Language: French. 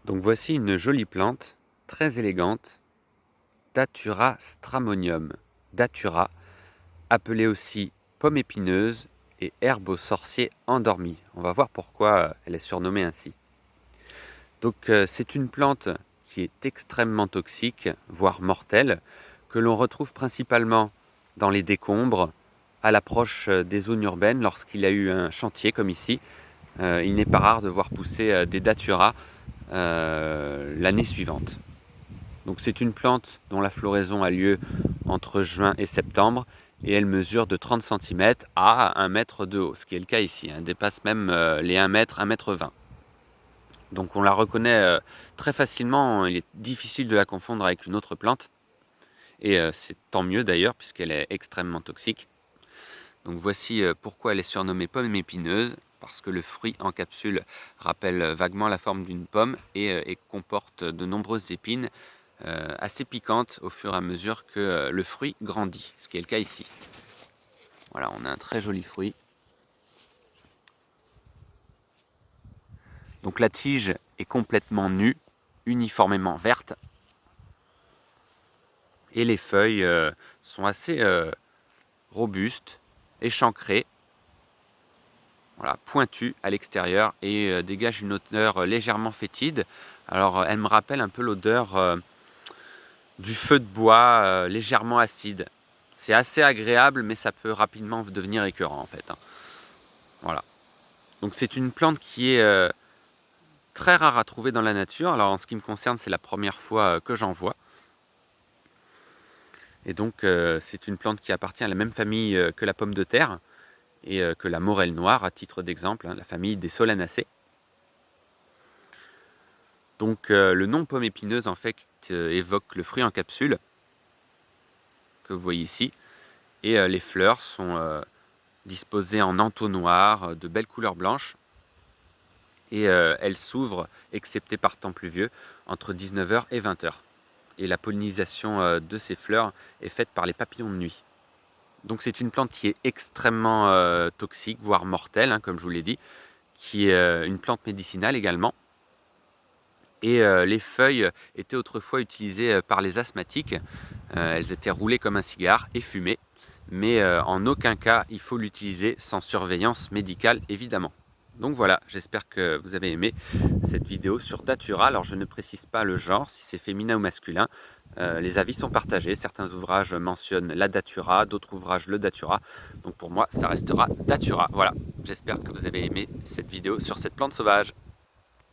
Donc voici une jolie plante, très élégante, Datura stramonium. Datura, appelée aussi pomme épineuse et herbe aux sorciers endormis. On va voir pourquoi elle est surnommée ainsi. Donc c'est une plante qui est extrêmement toxique, voire mortelle, que l'on retrouve principalement dans les décombres, à l'approche des zones urbaines, lorsqu'il y a eu un chantier comme ici. Il n'est pas rare de voir pousser des Datura l'année suivante. Donc c'est une plante dont la floraison a lieu entre juin et septembre et elle mesure de 30 cm à 1 mètre de haut, ce qui est le cas ici. Elle dépasse même les 1 mètre, 1 mètre 20. Donc on la reconnaît très facilement, il est difficile de la confondre avec une autre plante et c'est tant mieux d'ailleurs puisqu'elle est extrêmement toxique. Donc voici pourquoi elle est surnommée pomme épineuse, parce que le fruit en capsule rappelle vaguement la forme d'une pomme et comporte de nombreuses épines assez piquantes au fur et à mesure que le fruit grandit, ce qui est le cas ici. Voilà, on a un très joli fruit. Donc la tige est complètement nue, uniformément verte, et les feuilles sont assez robustes, échancrées, voilà, pointues à l'extérieur et dégagent une odeur légèrement fétide. Alors elle me rappelle un peu l'odeur du feu de bois légèrement acide. C'est assez agréable, mais ça peut rapidement devenir écœurant en fait, hein. Voilà. Donc c'est une plante qui est très rare à trouver dans la nature. Alors en ce qui me concerne, c'est la première fois que j'en vois. Et donc c'est une plante qui appartient à la même famille que la pomme de terre et que la morelle noire, à titre d'exemple, hein, la famille des solanacées. Donc le nom pomme épineuse en fait évoque le fruit en capsule que vous voyez ici. Et les fleurs sont disposées en entonnoir de belles couleurs blanches. Et elles s'ouvrent, excepté par temps pluvieux, entre 19 h et 20 h. Et la pollinisation de ces fleurs est faite par les papillons de nuit. Donc c'est une plante qui est extrêmement toxique, voire mortelle, hein, comme je vous l'ai dit, qui est une plante médicinale également. Et les feuilles étaient autrefois utilisées par les asthmatiques. Elles étaient roulées comme un cigare et fumées. Mais en aucun cas, il faut l'utiliser sans surveillance médicale, évidemment. Donc voilà, j'espère que vous avez aimé cette vidéo sur Datura. Alors je ne précise pas le genre, si c'est féminin ou masculin. Les avis sont partagés. Certains ouvrages mentionnent la Datura, d'autres ouvrages le Datura. Donc pour moi, ça restera Datura. Voilà, j'espère que vous avez aimé cette vidéo sur cette plante sauvage.